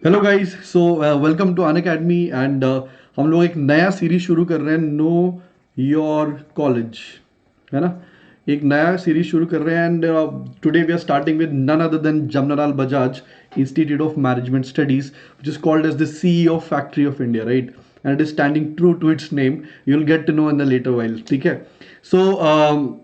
Hello guys, so welcome to Unacademy and हम लोग एक नया सीरीज शुरू कर रहे हैं, नो योर कॉलेज, है ना। एक नया सीरीज शुरू कर रहे हैं and today we are starting with none other than Jamnalal Bajaj institute of management studies which is called as the CEO factory of India, right. And it is standing true to its name. You will get to know in the later while, ठीक है। So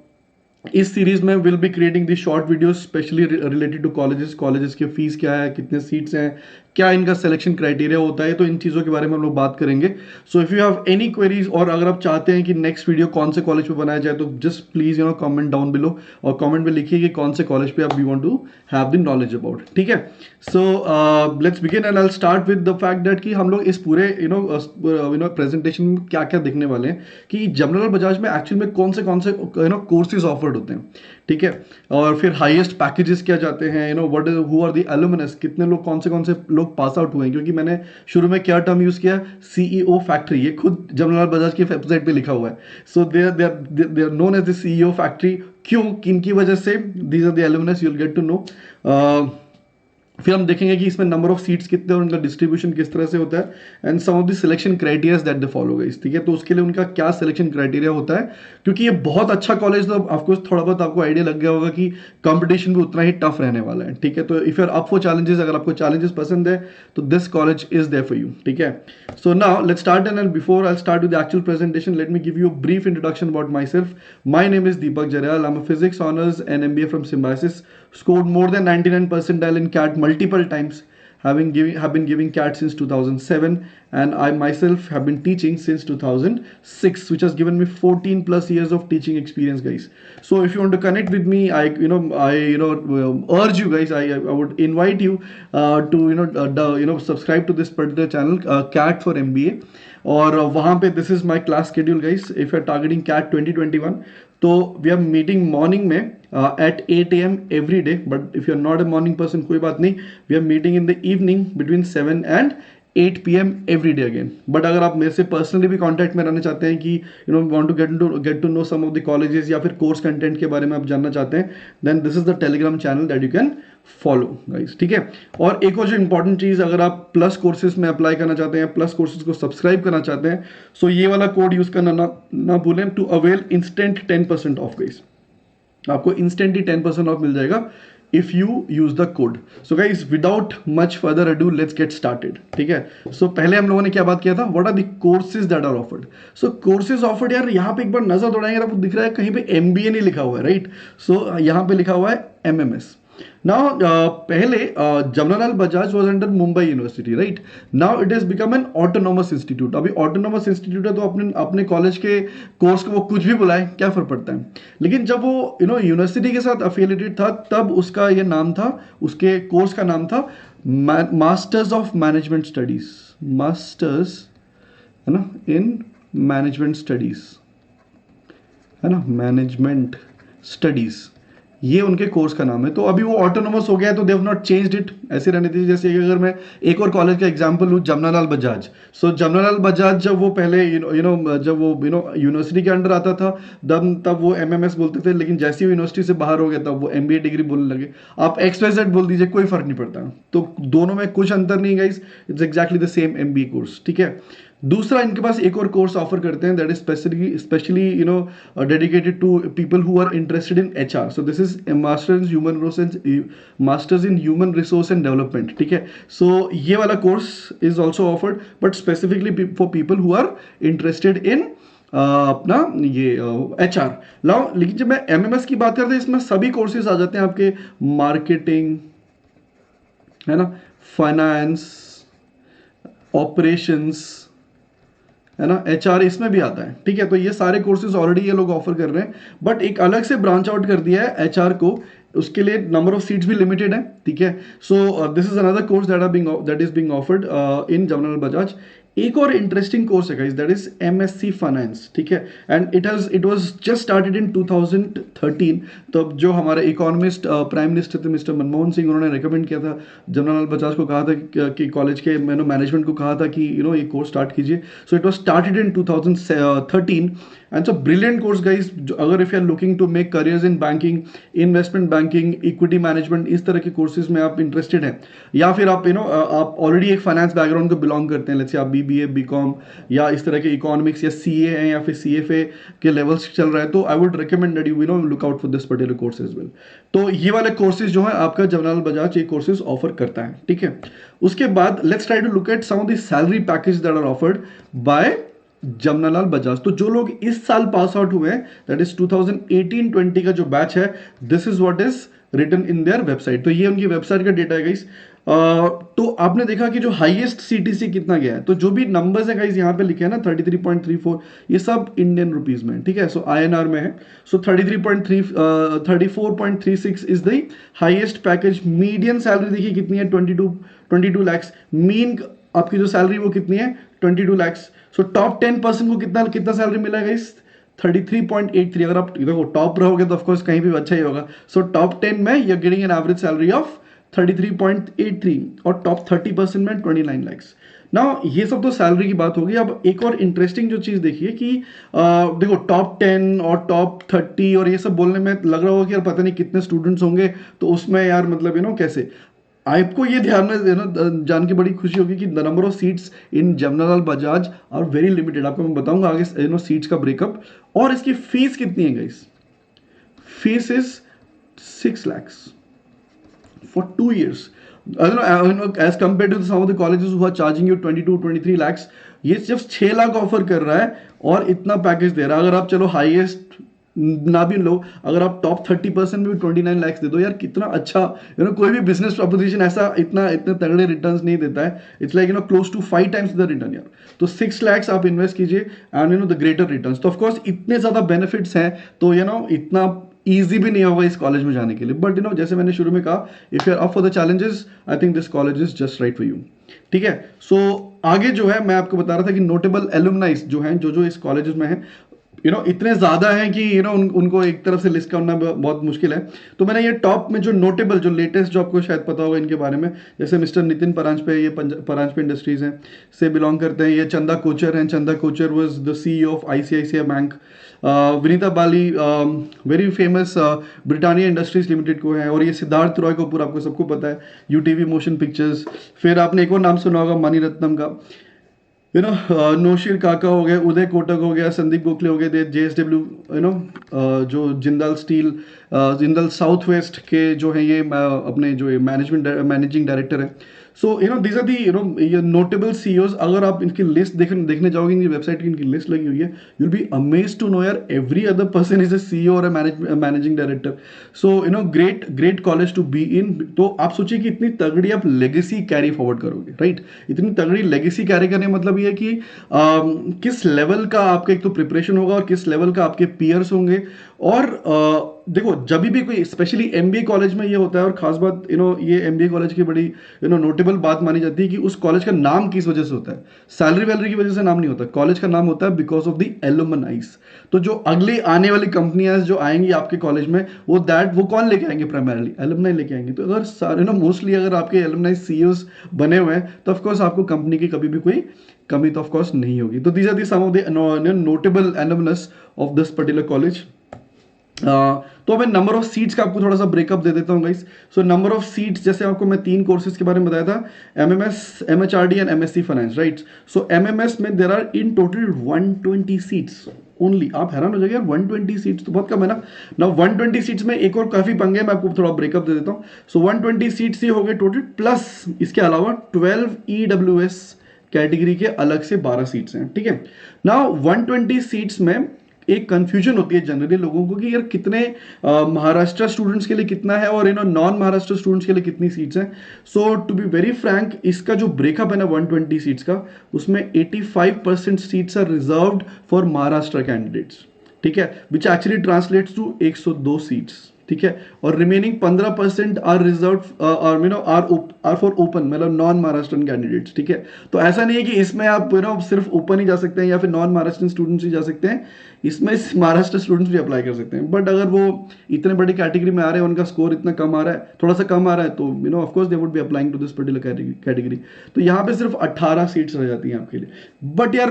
इस series में will be creating the short videos specially related to colleges की fees क्या है, कितने seats हैं, क्या इनका सिलेक्शन क्राइटेरिया होता है, तो इन चीज़ों के बारे में हम लोग बात करेंगे. So if you have any queries और अगर आप चाहते हैं कि नेक्स्ट वीडियो कौन से कॉलेज पे बनाया जाए तो just please comment down below और कमेंट में लिखिए कि कौन से कॉलेज पे आप we want to have the knowledge about, ठीक है. So let's begin and I will start with the fact that कि हम लोग इस पूरे प्रेजेंटेशन में क्या क्या देखने वाले हैं कि जमनालाल बजाज में एक्चुअली में कौन से कोर्सेज ऑफर्ड होते हैं, ठीक है. और फिर हाईएस्ट पैकेजेस क्या जाते हैं, what is who are the alumnus, कितने लोग कौन से लोग पास आउट हुए हैं. क्योंकि मैंने शुरू में क्या टर्म यूज किया, सीईओ फैक्ट्री, ये खुद जमनालाल बजाज की वेबसाइट पे लिखा हुआ है. So they are known as the CEO factory. क्यों, किनकी वजह से, these are the alumnus, you will get to know. फिर हम देखेंगे कि इसमें नंबर ऑफ सीट्स कितने और उनका डिस्ट्रीब्यूशन किस तरह से होता है and some of the selection criteria that they follow guys, ठीक है. तो उसके लिए उनका क्या सिलेक्शन क्राइटेरिया होता है, क्योंकि ये बहुत अच्छा कॉलेज, तो ऑफकोर्स थोड़ा बहुत आपको आइडिया लग गया होगा कि कंपटीशन भी उतना ही टफ रहने वाला है, ठीक है. तो if you are up for challenges, अगर आपको चैलेंजेस पसंद है तो this college is there for you, ठीक है. So now let's start and before I start with the actual presentation, let me give you a brief introduction about myself. My name is Deepak Jaryal. I am a physics honours and MBA from Symbiosis. Scored more than 99 percentile in CAT multiple times. Have been giving CAT since 2007, and I myself have been teaching since 2006, which has given me 14 plus years of teaching experience, guys. So if you want to connect with me, I urge you guys, I would invite you to subscribe to this particular channel, CAT for MBA. और वहाँ पे this is my class schedule guys. If you are targeting CAT 2021, तो we are meeting morning में at 8 AM every day. But if you are not a morning person, कोई बात नहीं, we are meeting in the evening between 7 and 8 PM every day again. But अगर आप मेरे से personally भी कॉन्टैक्ट में रहना चाहते हैं कि want to get to know some of the colleges या फिर कोर्स कंटेंट के बारे में आप जानना चाहते हैं, then this is the Telegram channel that you can follow guys, ठीक है. और एक और जो इंपॉर्टेंट चीज, अगर आप प्लस कोर्सेज में अप्लाई करना चाहते हैं, प्लस कोर्सेज को सब्सक्राइब करना चाहते हैं, सो ये वाला कोड यूज करना ना भूलें, to avail instant 10% off guys. आपको इंस्टेंटली 10% ऑफ मिल जाएगा if you use the code. So guys, without much further ado, let's get started, ठीक है. So पहले हम लोगों ने क्या बात किया था, what are the courses that are offered. So courses offered, यार यहाँ पे एक बार नजर दौड़ाएंगे, आपको दिख रहा है कहीं पे MBA नहीं लिखा हुआ है, राइट. सो यहाँ पे लिखा हुआ है MMS. Now, पहले Jamnalal Bajaj was under Mumbai university, right. Now it is become an autonomous institute. अभी ऑटोनोमस इंस्टीट्यूट है तो अपने कॉलेज के कोर्स को वो कुछ भी बुलाए, क्या फर्क पड़ता है. लेकिन जब वो यूनिवर्सिटी के साथ अफिलिएटेड था, तब उसका ये नाम था, उसके कोर्स का नाम था masters of management studies. Masters, है ना, इन मैनेजमेंट स्टडीज, है ना, मैनेजमेंट स्टडीज, ये उनके कोर्स का नाम है. तो अभी वो ऑटोनोमस हो गया है, तो they have not changed it, ऐसे रहने दीजिए. जैसे अगर मैं एक और कॉलेज का एग्जांपल लूँ, जमनालाल बजाज. सो जमनालाल बजाज जब वो पहले जब वो यूनिवर्सिटी के अंडर आता था, तब वो MMS बोलते थे. लेकिन जैसे ही यूनिवर्सिटी से बाहर हो गया तब वो MBA डिग्री बोलने लगे. आप XYZ बोल दीजिए, कोई फर्क नहीं पड़ता. तो दोनों में कुछ अंतर नहीं guys, it's exactly the same MBA course, ठीक है. दूसरा, इनके पास एक और कोर्स ऑफर करते हैं, that is specially dedicated to people who are interested in HR. So this is masters in human resource and development, ठीक है. सो ये वाला course is also offered, but specifically for people who are interested in अपना ये HR. लाओ, लेकिन जब मैं MMS की बात करते हैं, इसमें सभी कोर्सेज आ जाते हैं आपके. मार्केटिंग, है ना, फाइनेंस, ऑपरेशंस, है ना, HR इसमें भी आता है, ठीक है. तो ये सारे कोर्सेज ऑलरेडी ये लोग ऑफर कर रहे हैं, बट एक अलग से ब्रांच आउट कर दिया है HR को. उसके लिए नंबर ऑफ सीट्स भी लिमिटेड है, ठीक है. सो this is another course that is being offered in Jamnalal Bajaj. एक और इंटरेस्टिंग कोर्स है guys, that is MSc finance, ठीक है. And it was just started in 2013. तो जो हमारे इकोनॉमिस्ट प्राइम मिनिस्टर थे मिस्टर मनमोहन सिंह, उन्होंने रिकमेंड किया था जमनालाल बजाज को, कहा था कि कॉलेज के मैनेजमेंट को कहा था कि ये कोर्स स्टार्ट कीजिए. So it was started in 2013 and so brilliant course guys, अगर if you are looking to make careers in banking, investment banking, equity management, इस तरह के कोर्सेज में आप इंटरेस्टेड हैं, या फिर आप आप ऑलरेडी एक फाइनेंस बैकग्राउंड को बिलोंग करते हैं, लेट्स से आप बीबीए, बीकॉम या इस तरह के इकोनॉमिक्स या सीए हैं या फिर सीएफए के लेवल्स चल रहा है, तो I would recommend that you look out for this particular course as well. तो ये वाले कोर्सेज जो है आपका जमनालाल बजाज ये कोर्सेज ऑफर करता है, ठीक है। उसके बाद let's try to look at some of the salary package that are offered by Jamnalal Bajaj. तो जो लोग इस साल पास आउट हुए हैं, दैट इज 2018-20 का जो बैच है, this is what is written in their website. तो ये उनकी वेबसाइट का डेटा है गाइस। तो आपने देखा कि जो हाईएस्ट सीटीसी कितना गया है, तो जो भी नंबर्स है गाइस यहाँ पे लिखे हैं ना 33.34, ये सब इंडियन रुपीज में, ठीक है। सो आईएनआर में है। सो 34.36 is the highest package. Median salary देखिए कितनी है, 22 लाख्स। मीन आपकी जो सैलरी वो कितनी है, 22 लाख्स। सो टॉप 10% को कितना कितना सैलरी मिला गाइस, 33.83। अगर आप देखो टॉप रहोगे तो ऑफकोर्स कहीं भी अच्छा ही होगा। सो टॉप 10 में you are getting an average salary of 33.83 और टॉप 30% में 29 लाख्स। नाउ ये सब तो सैलरी की बात होगी। अब एक और इंटरेस्टिंग जो चीज देखिए कि देखो टॉप 10 और टॉप 30 और ये सब बोलने में लग रहा होगा कि यार पता नहीं कितने स्टूडेंट्स होंगे, तो उसमें यार मतलब कैसे आपको ये ध्यान में जान के बड़ी खुशी होगी कि the number of seats in Jamnalal Bajaj are very limited. आपको मैं बताऊंगा आगे सीट्स का ब्रेकअप। और इसकी फीस कितनी है guys, fees is 6 lakhs for 2 years. I don't know, as compared to some of the colleges who are charging you 22-23 lakhs, ये सिर्फ 6 लाख ऑफर कर रहा है और इतना पैकेज दे रहा है। अगर आप चलो हाईएस्ट ना भी लो, अगर आप टॉप 30% में भी 29 लाख दे दो, यार कितना अच्छा। कोई भी बिजनेस प्रपोजिशन ऐसा इतने तगड़े रिटर्न्स नहीं देता है। It's like close to 5 times the return यार। तो 6 lakhs आप इन्वेस्ट कीजिए एंड द ग्रेटर रिटर्न्स। तो ऑफकोर्स इतने ज्यादा बेनिफिट्स हैं, तो इतना ईजी भी नहीं होगा इस कॉलेज में जाने के लिए। बट जैसे मैंने शुरू में कहा, if you are up for the challenges, I think this college is just right for you, ठीक है। सो आगे जो है मैं आपको बता रहा था कि नोटेबल एलुमनाइज जो हैं, जो इस कॉलेजेस में हैं, इतने ज्यादा हैं कि उनको एक तरफ से लिस्ट करना बहुत मुश्किल है। तो मैंने ये टॉप में जो नोटेबल, जो लेटेस्ट, जो आपको शायद पता होगा इनके बारे में, जैसे मिस्टर नितिन परांजपे, ये परांजपे इंडस्ट्रीज हैं से बिलोंग करते हैं। ये चंदा कोचर हैं। Chanda Kochhar was the CEO of ICICI bank. Vinita Bali very famous Britannia industries limited को है। और ये सिद्धार्थ रॉय कपूर, आपको सबको पता है, यूटीवी मोशन पिक्चर्स। फिर आपने एक और नाम सुना होगा मणि रत्नम का, नौशीर काका हो गए, उदय कोटक हो गया, संदीप गोखले हो गए, जेएसडब्ल्यू जो Jindal steel, Jindal south west के जो है ये अपने जो मैनेजिंग डायरेक्टर है। सो दीज आर दी ये नोटेबल सीईओज। अगर आप इनकी लिस्ट देखने जाओगे, इनकी वेबसाइट की इनकी लिस्ट लगी हुई है, you'll be amazed to know यार every other person is a CEO और a managing director. So great college to be in. तो आप सोचिए कि इतनी तगड़ी आप लेगेसी कैरी फॉरवर्ड करोगे, राइट। इतनी तगड़ी लेगेसी कैरी करने मतलब ये कि किस लेवल का आपका एक तो प्रिपरेशन होगा और किस लेवल का आपके पीयर्स होंगे। और देखो जब भी कोई स्पेशली एमबीए कॉलेज में ये होता है, और खास बात ये एमबीए कॉलेज की बड़ी नोटेबल बात मानी जाती है कि उस कॉलेज का नाम किस वजह से होता है। सैलरी वैलरी की वजह से नाम नहीं होता, कॉलेज का नाम होता है बिकॉज ऑफ द एलुमनाइज। तो जो अगली आने वाली कंपनियां जो आएंगी आपके कॉलेज में, वो कौन लेके आएंगे, प्राइमरली एलुमनाई लेके आएंगे। तो अगर मोस्टली अगर आपके एलुमनाई सीईओज बने हुए हैं, तो ऑफकोर्स आपको कंपनी की कभी भी कोई कमी तो ऑफकोर्स नहीं होगी। तो these are the some of the notable alumnus of this particular college. तो मैं नंबर ऑफ सीट्स का आपको थोड़ा सा ब्रेकअप दे देता हूँ guys. So number of seats, जैसे आपको मैं 3 कोर्सेज के बारे में बताया था, MMS, MHRD and MSc finance, right. So MMS में there are in total 120 seats only. आप हैरान हो जाएंगे यार, 120 सीट्स तो बहुत कम है ना। 120 सीट्स में एक और काफी पंगे, मैं आपको थोड़ा ब्रेकअप दे देता हूँ। सो 120 सीट्स ये हो गए टोटल, प्लस इसके अलावा 12 ईडब्ल्यूएस कैटेगरी के अलग से 12 सीट्स हैं, ठीक है। नाउ 120 सीट्स में एक कंफ्यूजन होती है जनरली लोगों को कि यार कितने महाराष्ट्र स्टूडेंट्स के लिए कितना है और नॉन महाराष्ट्र स्टूडेंट्स के लिए कितनी सीट्स हैं। सो टू बी वेरी फ्रैंक, इसका जो ब्रेकअप है ना 120 सीट्स का, उसमें 85% seats are reserved for Maharashtra candidates, ठीक है, which actually translates to 102 seats, ठीक है। और remaining 15% are reserved are for open, मतलब नॉन महाराष्ट्रन कैंडिडेट्स, ठीक है। तो ऐसा नहीं है कि इसमें आप सिर्फ ओपन ही जा सकते हैं या फिर नॉन महाराष्ट्रन स्टूडेंट्स ही जा सकते हैं, इसमें महाराष्ट्र स्टूडेंट्स भी अप्लाई कर सकते हैं। बट अगर वो इतने बड़ी कैटेगरी में आ रहे हैं, उनका स्कोर इतना कम आ रहा है, थोड़ा सा कम आ रहा है, तो of course they would be applying to this particular category. तो यहाँ पे सिर्फ 18 सीट्स रह जाती हैं आपके लिए। बट यार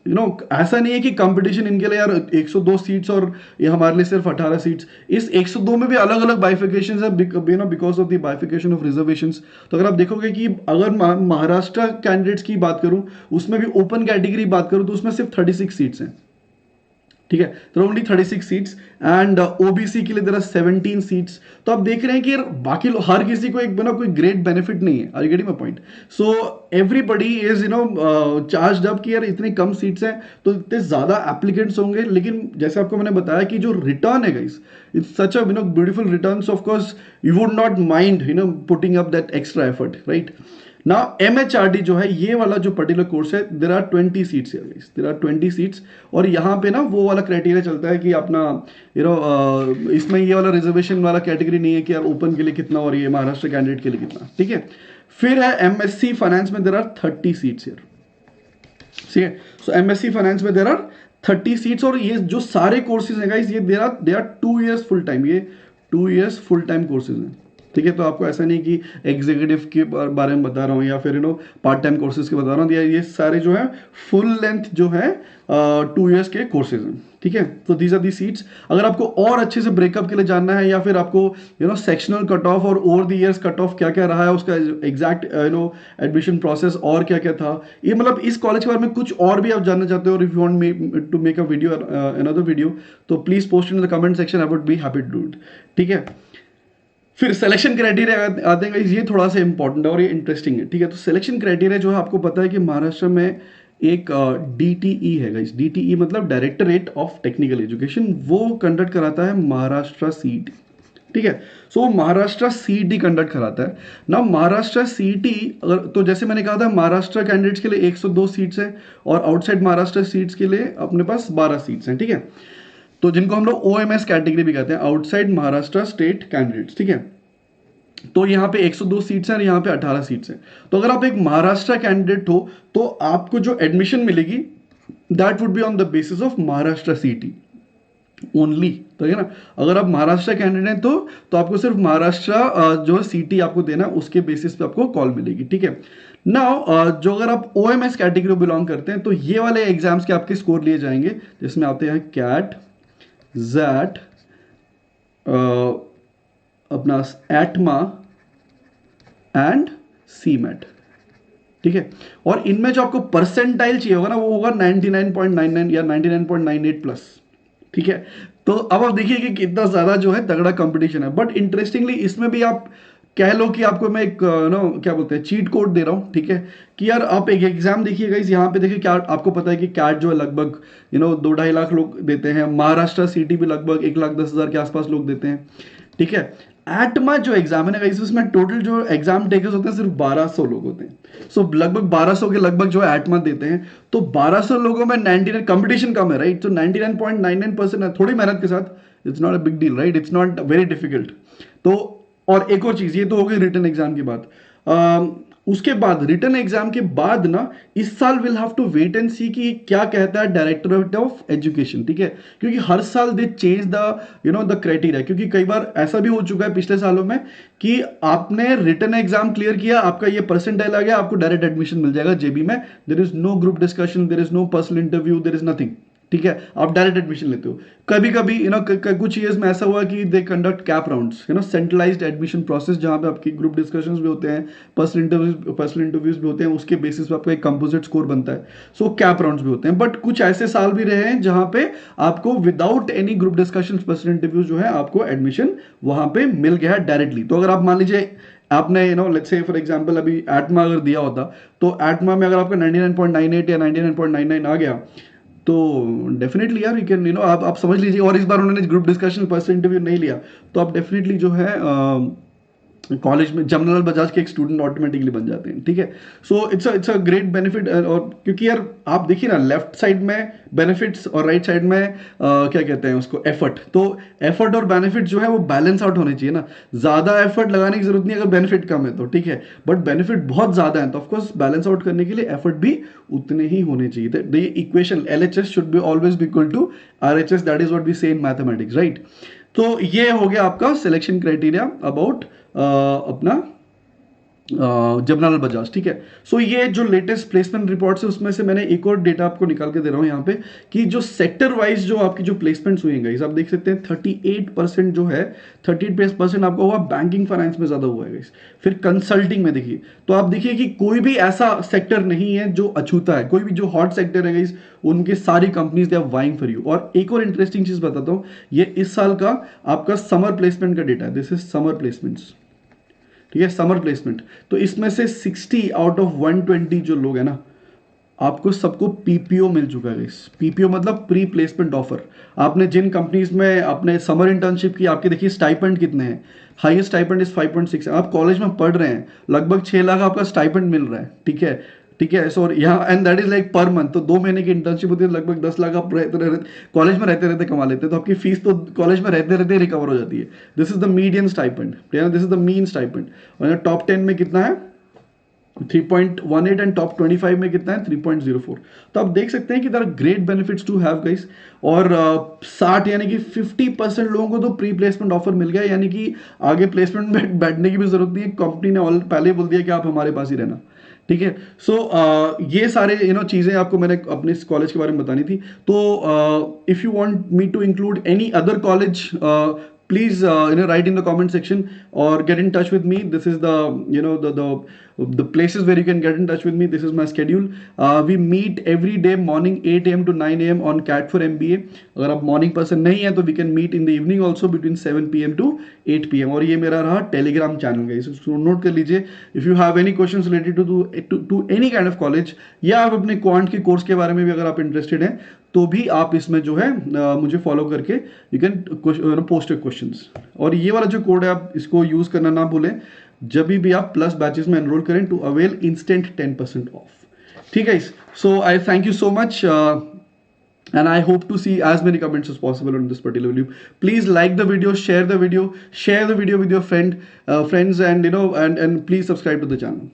ऐसा नहीं है कि कंपटीशन इनके लिए यार 102 सीट्स और ये हमारे लिए सिर्फ 18 सीट्स। इस 102 में भी अलग अलग बाइफिकेशन है, because of the बाइफिकेशन of reservations. तो अगर आप देखोगे कि अगर महाराष्ट्र कैंडिडेट्स की बात करूं, उसमें भी ओपन कैटेगरी बात करूं तो उसमें सिर्फ 36 सीट्स हैं, ठीक है, तो ओनली 36 सीट्स। एंड ओबीसी के लिए देयर आर 17 सीट्स। तो आप देख रहे हैं कि बाकी हर किसी को एक कोई ग्रेट बेनिफिट नहीं है। Are you getting my point? So everybody is charged up कि यार इतनी कम सीट्स हैं तो इतने ज्यादा एप्लीकेंट्स होंगे, लेकिन जैसे आपको मैंने बताया कि जो रिटर्न है guys, it's such a beautiful return. Of course you would not mind putting up that extra effort, right? Now MHRD जो है, ये वाला जो पर्टिकुलर कोर्स है, there are 20 seats here guys, there are 20 seats. और यहाँ पे ना वो वाला क्राइटेरिया चलता है कि अपना इसमें ये वाला रिजर्वेशन वाला कैटेगरी नहीं है कि यार ओपन के लिए कितना और ये महाराष्ट्र कैंडिडेट के लिए कितना, ठीक है। फिर है MSc फाइनेंस में देयर आर 30 सीट्स हियर, ठीक है। सो MSc फाइनेंस में देयर आर 30 सीट्स। और ये जो सारे कोर्सेज हैं गाइस, ये they are 2 years full time, ये 2 इयर्स फुल टाइम कोर्सेज हैं, ठीक है। तो आपको ऐसा नहीं कि एग्जीक्यूटिव के बारे में बता रहा हूँ या फिर पार्ट टाइम कोर्सेज के बता रहा हूँ, ये सारे जो है फुल लेंथ जो है 2 इयर्स के कोर्सेज हैं, ठीक है। तो दीज आर दी सीट्स। अगर आपको और अच्छे से ब्रेकअप के लिए जानना है या फिर आपको सेक्शनल कट ऑफ और over the years cut off क्या क्या रहा है, उसका एग्जैक्ट एडमिशन प्रोसेस और क्या क्या था, ये मतलब इस कॉलेज के बारे में कुछ और भी आप जानना चाहते हो, और if you want to make a video another video, तो please post in the comment section, I would be happy to do it, ठीक है। फिर सिलेक्शन क्राइटेरिया आते हैं, ये थोड़ा सा इंपॉर्टेंट है और ये इंटरेस्टिंग है, ठीक है। तो सिलेक्शन क्राइटेरिया जो है, आपको पता है कि महाराष्ट्र में एक DTE है गाइस, DTE मतलब डायरेक्टरेट ऑफ टेक्निकल एजुकेशन, वो कंडक्ट कराता है महाराष्ट्र CET, ठीक है। सो महाराष्ट्र CET कंडक्ट कराता है ना। महाराष्ट्र CET अगर, तो जैसे मैंने कहा था, महाराष्ट्र कैंडिडेट्स के लिए 102 सीट्स हैं और आउटसाइड महाराष्ट्र सीट्स के लिए अपने पास 12 सीट्स हैं, ठीक है। तो जिनको हम लोग OMS कैटेगरी भी कहते हैं, आउटसाइड महाराष्ट्र स्टेट कैंडिडेट्स, ठीक है। तो यहाँ पे 102 सीट्स हैं और यहाँ पे 18 सीट्स हैं। तो अगर आप एक महाराष्ट्र कैंडिडेट हो तो आपको जो एडमिशन मिलेगी that would be on the basis of Maharashtra CET only, तो है ना। अगर आप महाराष्ट्र कैंडिडेट हैं तो आपको सिर्फ महाराष्ट्र जो CET आपको देना, उसके बेसिस पे आपको कॉल मिलेगी, ठीक है। नाउ जो अगर आप OMS कैटेगरी बिलोंग करते हैं तो ये वाले एग्जाम्स के आपके स्कोर लिए जाएंगे, जिसमें आते हैं कैट, ज़ैट, अपना एटमा एंड CMAT, ठीक है। और इनमें जो आपको परसेंटाइल चाहिए होगा ना, वो होगा 99.99 या 99.98 प्लस, ठीक है। तो अब आप देखिए कि कितना ज्यादा जो है तगड़ा कंपटीशन है। बट इंटरेस्टिंगली इसमें भी आप कह लो कि आपको मैं एक क्या बोलते हैं, चीट कोड दे रहा हूं, ठीक है। कि यार आप एक एग्जाम देखिएगा, इस यहाँ पे देखिए क्या आपको पता है कि कैट जो है लगभग 2-2.5 लाख लोग देते हैं, महाराष्ट्र CET भी लगभग 1,10,000 के आसपास लोग देते हैं, ठीक है। एटमा जो एग्जाम है ना गाइस, उसमें टोटल जो एग्जाम टेकर्स होते हैं सिर्फ 1200 लोग होते हैं। सो लगभग 1200 के लगभग जो है एटमा देते हैं। तो 1200 लोगों में 99 कंपटीशन कम है, राइट। तो 99.99% है, थोड़ी मेहनत के साथ, it's not a big deal, right, it's not very difficult. तो और एक और चीज, ये तो हो गई रिटन एग्जाम की बात। उसके बाद रिटन एग्जाम के बाद ना, इस साल will have to wait and see कि क्या कहता है डायरेक्टरेट ऑफ एजुकेशन, ठीक है। क्योंकि हर साल दे चेंज द क्राइटेरिया, क्योंकि कई बार ऐसा भी हो चुका है पिछले सालों में कि आपने रिटन एग्जाम क्लियर किया, आपका ये परसेंटाइल आ गया, आपको डायरेक्ट एडमिशन मिल जाएगा JB में। There is no group discussion, there is no personal interview, there is nothing, ठीक है। आप डायरेक्ट एडमिशन लेते हो। कभी कभी कुछ ईयर्स में ऐसा हुआ कि they conduct cap rounds, centralised admission process, जहां पे आपकी ग्रुप डिस्कशंस भी होते हैं, पर्सनल इंटरव्यूज भी होते हैं, उसके बेसिस पे आपका एक कंपोजिट स्कोर बनता है। सो कैप राउंड्स भी होते हैं। बट कुछ ऐसे साल भी रहे हैं जहां पे आपको without any group discussion, personal interview जो है, आपको एडमिशन वहां पे मिल गया है डायरेक्टली। तो अगर आप मान लीजिए आपने लेट्स से फॉर एग्जांपल अभी एटमा अगर दिया होता, तो एटमा में अगर आपका 99.98 या 99.99 आ गया, तो डेफिनेटली यार यू कैन आप समझ लीजिए। और इस बार उन्होंने ग्रुप डिस्कशन, पर्सनल इंटरव्यू नहीं लिया, तो आप डेफिनेटली जो है कॉलेज में जमनालाल बजाज के एक स्टूडेंट ऑटोमेटिकली बन जाते हैं, ठीक है। So it's a great benefit. और क्योंकि यार आप देखिए ना, लेफ्ट साइड में बेनिफिट्स और राइट साइड में क्या कहते हैं उसको, एफर्ट। तो एफर्ट और बेनिफिट जो है वो बैलेंस आउट होने चाहिए ना। ज्यादा एफर्ट लगाने की जरूरत नहीं अगर बेनिफिट कम है तो, ठीक है। बट बेनिफिट बहुत ज्यादा है तो ऑफकोर्स बैलेंस आउट करने के लिए एफर्ट भी उतने ही होने चाहिए। The equation LHS should be always be equal to RHS, that is what we say in mathematics, right. तो ये हो गया आपका सिलेक्शन क्राइटेरिया अबाउट अपना जमनालाल बजाज, ठीक है। सो ये जो लेटेस्ट प्लेसमेंट रिपोर्ट्स है उसमें से मैंने एक और डेटा आपको निकाल के दे रहा हूँ यहाँ पे कि जो सेक्टर वाइज जो आपकी जो प्लेसमेंट्स हुए हैं, आप देख सकते हैं 38% जो है, 38% आपका हुआ बैंकिंग फाइनेंस में ज़्यादा हुआ है गाइस। फिर कंसल्टिंग में देखिए, तो आप देखिए कि कोई भी ऐसा सेक्टर नहीं है जो अछूता है, कोई भी जो हॉट सेक्टर है गाइस, उनके सारी companies they are vying for you. और एक और इंटरेस्टिंग चीज़ बताता हूँ, ये इस साल का आपका समर प्लेसमेंट का डेटा है, दिस इज समर प्लेसमेंट्स, ठीक है, समर प्लेसमेंट। तो इसमें से 60 आउट ऑफ 120 जो लोग हैं ना, आपको सबको पीपीओ मिल चुका है। इस पीपीओ मतलब प्री प्लेसमेंट ऑफर। आपने जिन कंपनीज में अपने समर इंटर्नशिप की, आपके देखिए स्टाइपेंड कितने हैं, हाईएस्ट स्टाइपेंड इज 5.6। आप कॉलेज में पढ़ रहे हैं, लगभग 6 लाख आपका स्टाइपेंड मिल रहा है, ठीक है, ठीक है। सो यहाँ and that is like per month. तो 2 महीने की इंटर्नशिप होती है, लगभग 10 लाख आप कॉलेज में रहते रहते कमा लेते हैं। तो आपकी फीस तो कॉलेज में रहते रहते रिकवर हो जाती है। This is the median stipend, this is the mean stipend. और टॉप 10 में कितना है 3.18 एंड टॉप 25 में कितना है 3.04। तो आप देख सकते हैं कि there are great benefits to have guys. और 60 यानी कि 50% लोगों को तो प्री प्लेसमेंट ऑफर मिल गया, यानी कि आगे प्लेसमेंट में बैठने की भी जरूरत नहीं है, कंपनी ने पहले ही बोल दिया कि आप हमारे पास ही रहना, ठीक है। सो ये सारे चीजें आपको मैंने अपने कॉलेज के बारे में बतानी थी। तो if you want me to include any other college, please write in the comment section or get in touch with me. This is the places where you can get in touch with me. This is my schedule. We meet every day morning 8 a.m. to 9 a.m. on CAT for MBA. अगर आप morning person नहीं है तो we can meet in the evening also between 7 p.m. to 8 p.m. और ये मेरा रहा Telegram channel का, इसको नोट कर लीजिए। If you have any questions related to any kind of college, या आप अपने क्वांट के कोर्स के बारे में भी अगर आप इंटरेस्टेड हैं, तो भी आप इसमें जो है मुझे फॉलो करके यू कैन पोस्ट क्वेश्चंस। और ये वाला जो कोड है आप इसको यूज करना ना भूलें जब भी आप प्लस बैचेस में एनरोल करें, टू अवेल इंस्टेंट 10% ऑफ, ठीक है। So I thank you so much and I hope to see as many comments as possible on this particular video. Please like the video, share the video with your friends, and and please subscribe to the channel.